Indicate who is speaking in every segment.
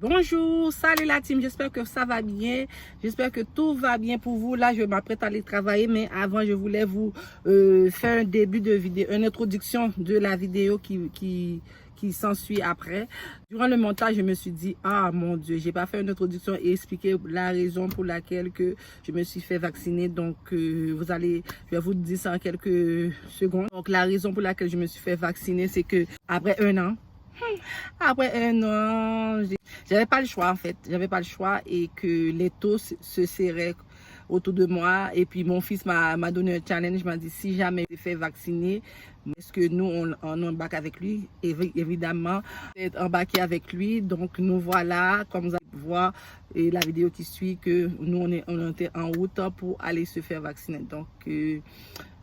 Speaker 1: Bonjour, salut la team, j'espère que ça va bien, j'espère que tout va bien pour vous. Là, je m'apprête à aller travailler, mais avant, je voulais vous faire un début de vidéo, une introduction de la vidéo qui s'ensuit après. Durant le montage, je me suis dit, ah mon Dieu, j'ai pas fait une introduction et expliquer la raison pour laquelle que je me suis fait vacciner. Donc, je vais vous dire ça en quelques secondes. Donc, la raison pour laquelle je me suis fait vacciner, c'est que après un an, j'avais pas le choix en fait. J'avais pas le choix et que les taux se serraient autour de moi. Et puis mon fils m'a donné un challenge, m'a dit si jamais je fais vacciner, est-ce que nous on embarque avec lui? Évidemment, être embarqué avec lui. Donc nous voilà, comme vous allez voir et la vidéo qui suit, que nous on était en route pour aller se faire vacciner. Donc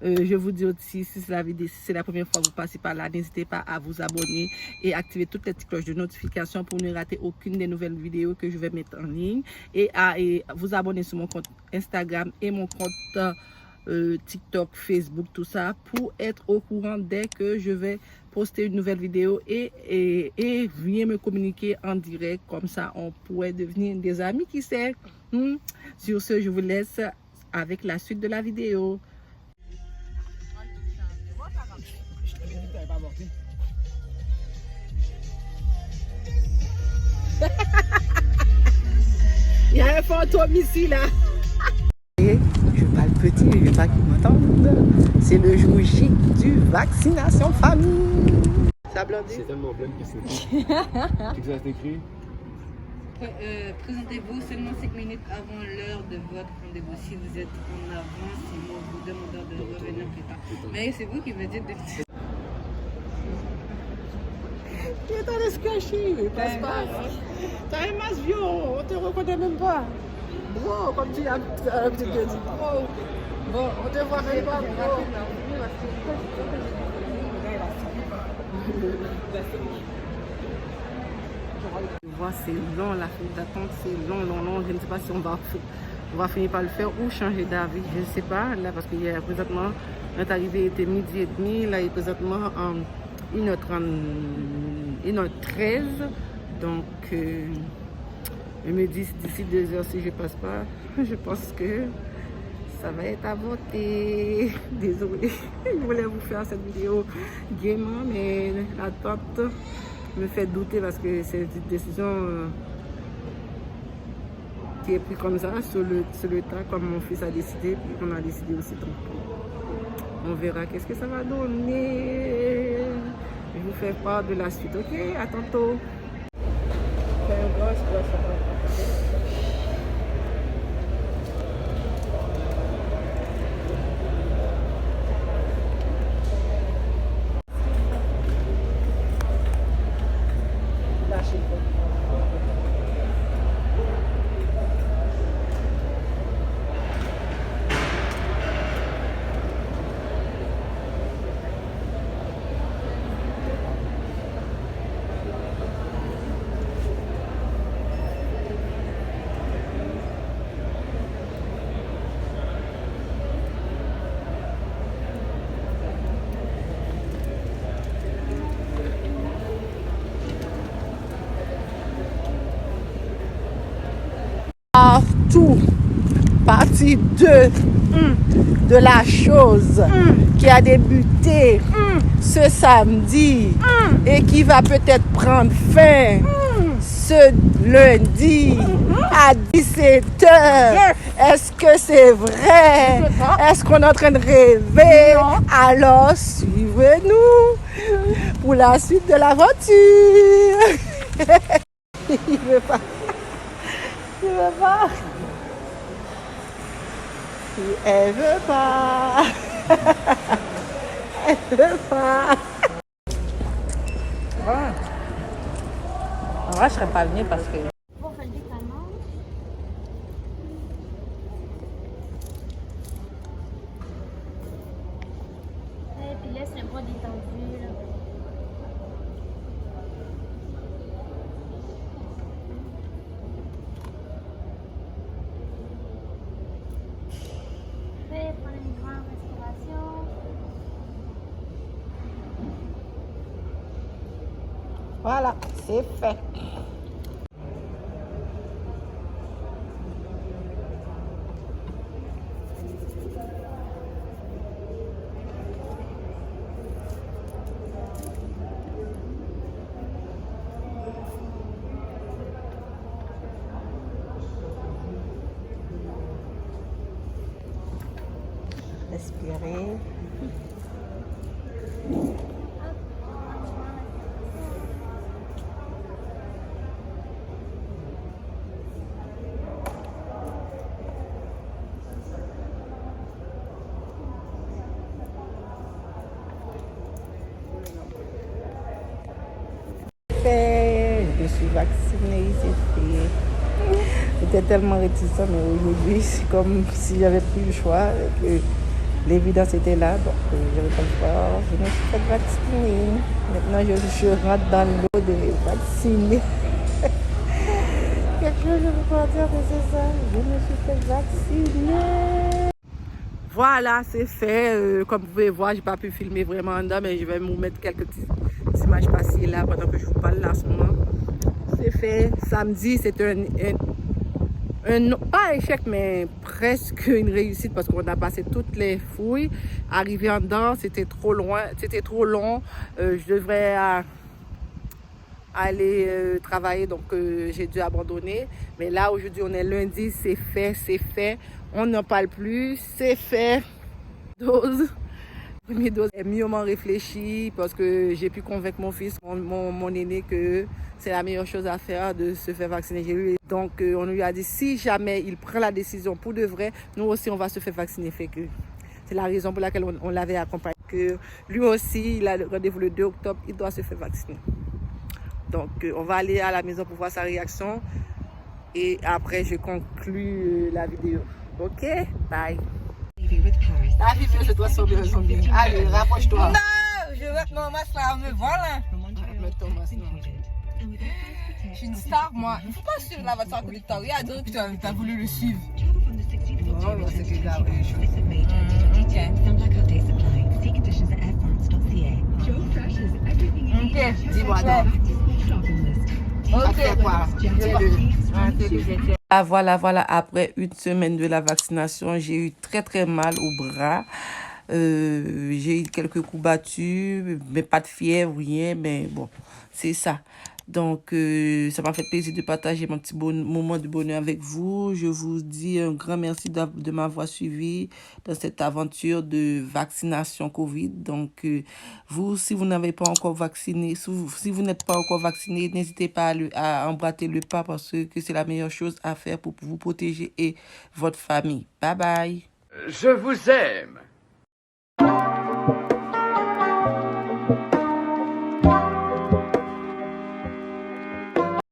Speaker 1: je vous dis aussi, si c'est la première fois que vous passez par là, n'hésitez pas à vous abonner et activer toutes les petites cloches de notification pour ne rater aucune des nouvelles vidéos que je vais mettre en ligne. Et vous abonner sur mon compte Instagram et mon compte TikTok, Facebook, tout ça, pour être au courant dès que je vais poster une nouvelle vidéo et venir me communiquer en direct. Comme ça, on pourrait devenir des amis, qui sait. Sur ce, je vous laisse avec la suite de la vidéo. Il y a un fantôme ici là. Je parle petit, je veux pas qu'ils m'entendent. C'est le jour J du vaccination famille. Ça blonde.
Speaker 2: C'est tellement blonde que c'est tout. Qu'est-ce que ça s'écrit?
Speaker 1: Présentez-vous seulement 5 minutes avant l'heure de votre rendez-vous. Si vous êtes en avance, sinon vous demandez de revenir plus tard. Mais c'est vous qui me dites de... Il est en train de se cacher, il passe pas. T'as un masque vieux, on te reconnaît même pas. Bro, comme tu as dit, bro. Bon, on te voit même pas, bro. C'est long, la file d'attente, c'est long. Je ne sais pas si on va finir par le faire ou changer d'avis. Je ne sais pas, là, parce qu'il y a présentement, notre arrivée était midi et demi, là, il est présentement 1h30, 1h13. Donc, je me dis d'ici 2 heures, si je passe pas, je pense que ça va être à voter. Désolée, je voulais vous faire cette vidéo gaiement, mais l'attente me fait douter parce que c'est une décision qui est prise comme ça, sur le tas, comme mon fils a décidé, puis on a décidé aussi. Donc, on verra qu'est-ce que ça va donner. Je vous fais part de la suite, ok? À tantôt. Tout partie de la chose qui a débuté ce samedi et qui va peut-être prendre fin ce lundi à 17h. Est-ce que c'est vrai? Est-ce qu'on est en train de rêver? Alors suivez-nous pour la suite de l'aventure. Il veut pas. Il veut pas. Elle veut pas. Elle veut pas. Ouais. En vrai, je serais pas venue parce que...
Speaker 3: Pour faire du canon. Et puis laisse les bras détendus là. Prenez une grande respiration.
Speaker 1: Voilà, c'est fait. respirer. Je suis vaccinée, c'est fait. J'étais tellement réticent, mais aujourd'hui, c'est comme si j'avais plus le choix, que l'évidence était là, donc j'avais pas le choix. Je me suis fait vacciner. Maintenant, je rentre dans l'eau des vaccinés. Quelque chose, je peux pas dire que c'est ça. Je me suis fait vacciner. Voilà, c'est fait. Comme vous pouvez voir, j'ai pas pu filmer vraiment en dedans, mais je vais vous mettre quelques petites images passées là pendant que je vous parle là en ce moment. C'est fait. Samedi, c'était pas un échec, mais presque une réussite parce qu'on a passé toutes les fouilles. Arrivé en dedans, c'était trop loin, c'était trop long. Je devrais aller travailler, donc j'ai dû abandonner. Mais là, aujourd'hui, on est lundi, c'est fait, c'est fait. On n'en parle plus, c'est fait. Dose. Première dose est mieux réfléchi parce que j'ai pu convaincre mon fils, mon aîné, que c'est la meilleure chose à faire de se faire vacciner. Donc on lui a dit si jamais il prend la décision pour de vrai, nous aussi on va se faire vacciner. Fait que c'est la raison pour laquelle on l'avait accompagné. Que lui aussi, il a le rendez-vous le 2 octobre, il doit se faire vacciner. Donc on va aller à la maison pour voir sa réaction et après je conclue la vidéo. Ok, bye. La vie je dois sauver un zombie. Allez, rapproche-toi.
Speaker 4: Non, je vais mettre mon masque là, me voilà.
Speaker 1: Mets ton masque là.
Speaker 4: Je suis une star, moi. Il ne faut pas suivre la voiture à côté de toi. Regarde, tu as voulu le suivre.
Speaker 1: Non, c'est que là,
Speaker 4: Ok,
Speaker 1: dis-moi donc.
Speaker 4: Ok,
Speaker 1: quoi? Voilà, après une semaine de la vaccination, j'ai eu très mal au bras. J'ai eu quelques coups battus, mais pas de fièvre, rien, mais bon, c'est ça. Donc, ça m'a fait plaisir de partager mon petit moment de bonheur avec vous. Je vous dis un grand merci de m'avoir suivi dans cette aventure de vaccination Covid. Donc, vous, si vous n'avez pas encore vacciné, si vous n'êtes pas encore vacciné, n'hésitez pas à emboîter le pas parce que c'est la meilleure chose à faire pour vous protéger et votre famille. Bye bye.
Speaker 5: Je vous aime.